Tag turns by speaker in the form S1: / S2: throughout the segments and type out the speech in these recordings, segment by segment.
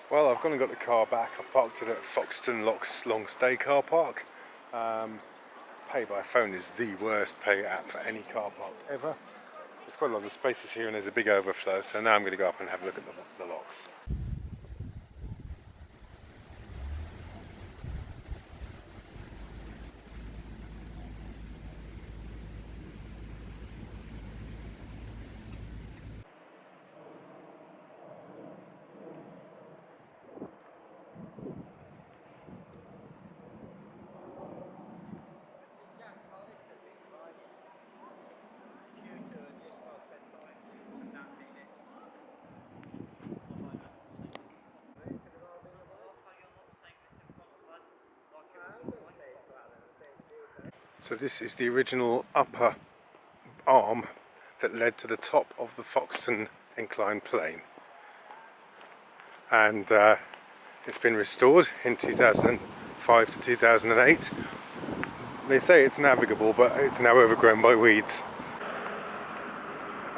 S1: Well, I've gone and got the car back. I parked it at Foxton Locks long stay car park. Pay by phone is the worst pay app for any car park ever. There's quite a lot of spaces here and there's a big overflow, so now I'm going to go up and have a look at the locks. So this is the original upper arm that led to the top of the Foxton incline plane, and it's been restored in 2005 to 2008. They say it's navigable, but it's now overgrown by weeds.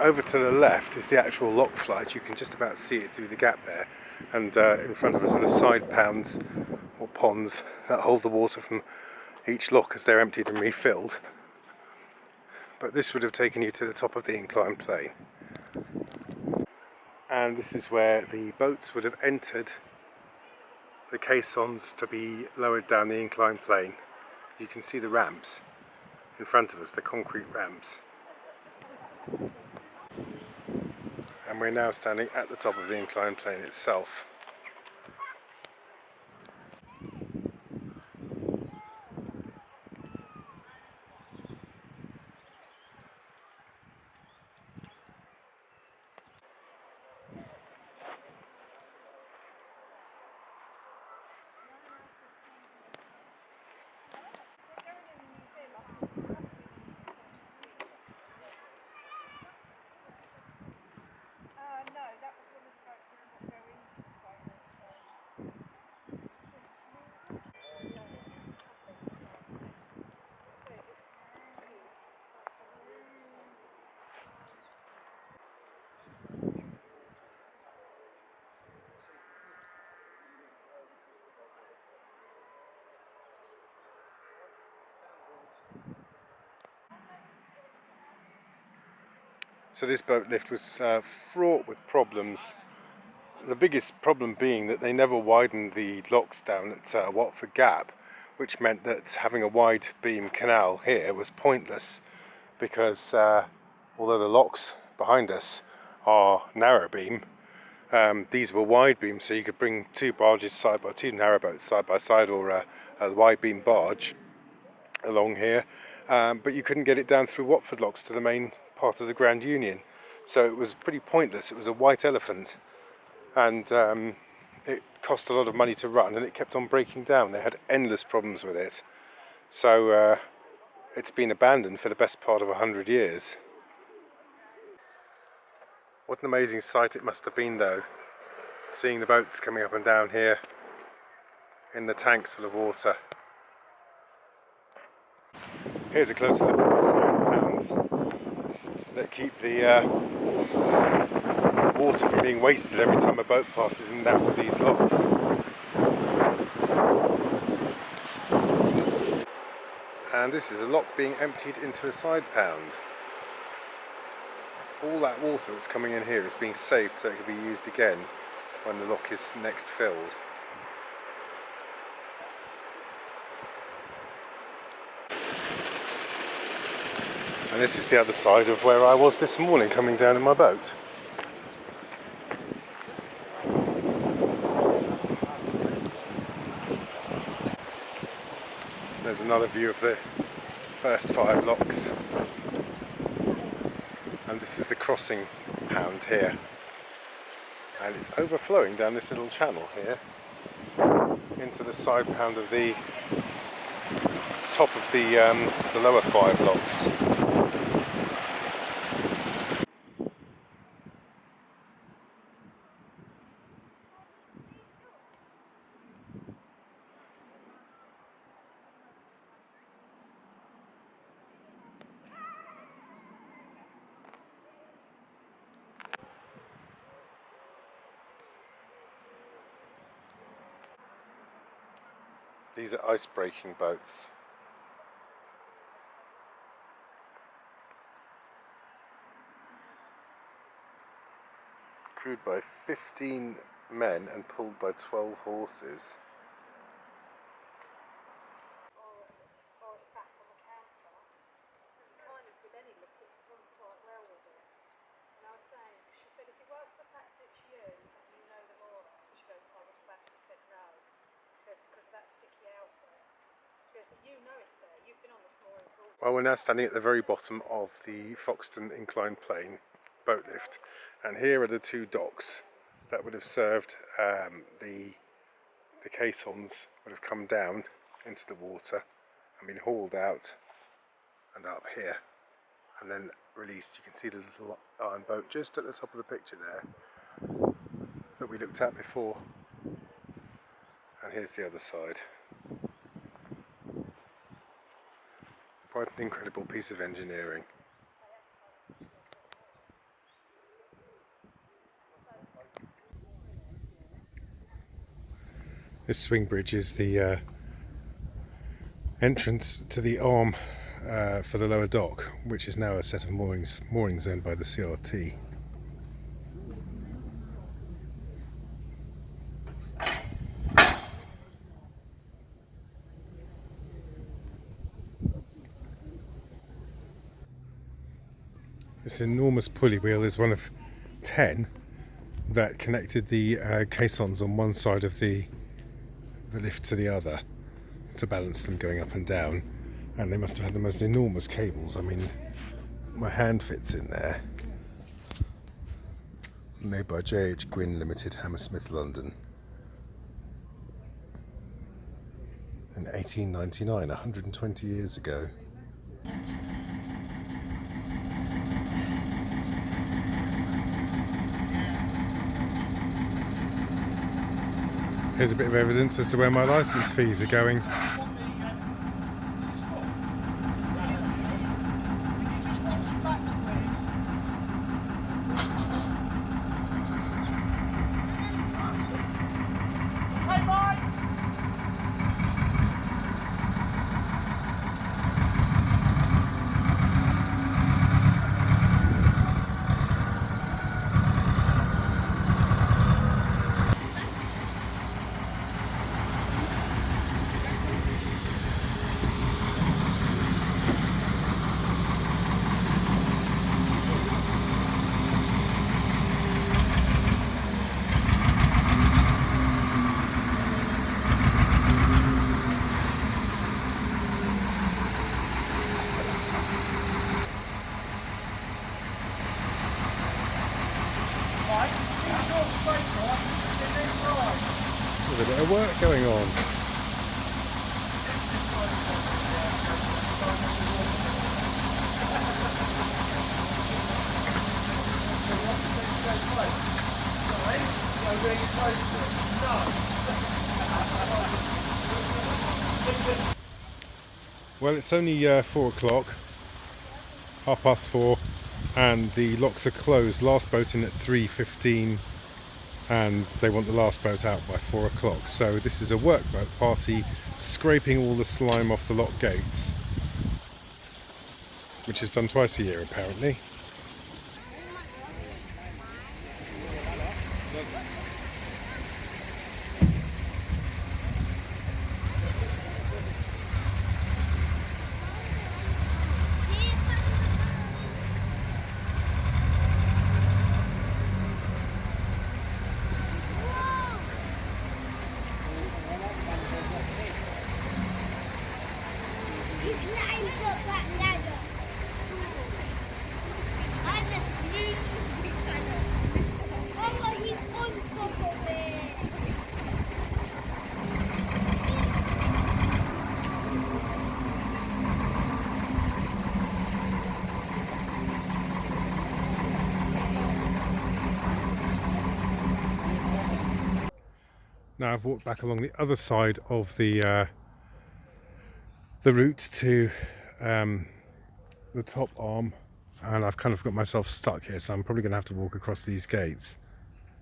S1: Over to the left is the actual lock flight. You can just about see it through the gap there, and in front of us are the side pounds or ponds that hold the water from each lock as they're emptied and refilled. But this would have taken you to the top of the incline plane, and this is where the boats would have entered the caissons to be lowered down the incline plane. You can see the ramps in front of us, the concrete ramps. And we're now standing at the top of the incline plane itself. So this boat lift was fraught with problems. The biggest problem being that they never widened the locks down at Watford Gap, which meant that having a wide beam canal here was pointless, because although the locks behind us are narrow beam, these were wide beam, so you could bring two narrowboats side by side, or a wide beam barge along here, but you couldn't get it down through Watford Locks to the main part of the Grand Union, so it was pretty pointless. It was a white elephant, and it cost a lot of money to run, and it kept on breaking down. They had endless problems with it, so it's been abandoned for the best part of 100 years. What an amazing sight it must have been, though, seeing the boats coming up and down here in the tanks full of water. Here's a closer look at the side pounds that keep the water from being wasted every time a boat passes in and out of these locks. And this is a lock being emptied into a side pound. All that water that's coming in here is being saved so it can be used again when the lock is next filled. And this is the other side of where I was this morning coming down in my boat. There's another view of the first 5 locks. And this is the crossing pound here. And it's overflowing down this little channel here into the side pound of the top of the lower 5 locks. These are ice breaking boats. Crewed by 15 men and pulled by 12 horses. Well, we're now standing at the very bottom of the Foxton incline plane boat lift, and here are the two docks that would have served the caissons would have come down into the water and been hauled out and up here and then released. You can see the little iron boat just at the top of the picture there that we looked at before, and here's the other side. Quite an incredible piece of engineering. This swing bridge is the entrance to the arm for the lower dock, which is now a set of moorings owned by the CRT. This enormous pulley wheel is one of 10 that connected the caissons on one side of the lift to the other to balance them going up and down, and they must have had the most enormous cables. I mean, my hand fits in there. Made by J.H. Gwynn Limited, Hammersmith, London, in 1899, 120 years ago. Here's a bit of evidence as to where my licence fees are going. There's a bit of work going on. Well, it's only 4 o'clock, 4:30, and the locks are closed. Last boat in at 3:15, and they want the last boat out by 4 o'clock. So this is a workboat party scraping all the slime off the lock gates, which is done twice a year apparently. Now I've walked back along the other side of the route to the top arm, and I've kind of got myself stuck here, so I'm probably going to have to walk across these gates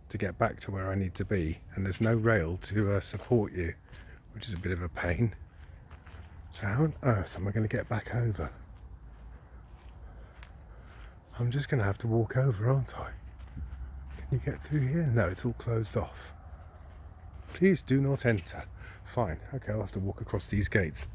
S1: to get back to where I need to be, and there's no rail to support you, which is a bit of a pain. So how on earth am I going to get back over? I'm just going to have to walk over, aren't I? Can you get through here? No, it's all closed off. Please do not enter. Fine, okay, I'll have to walk across these gates.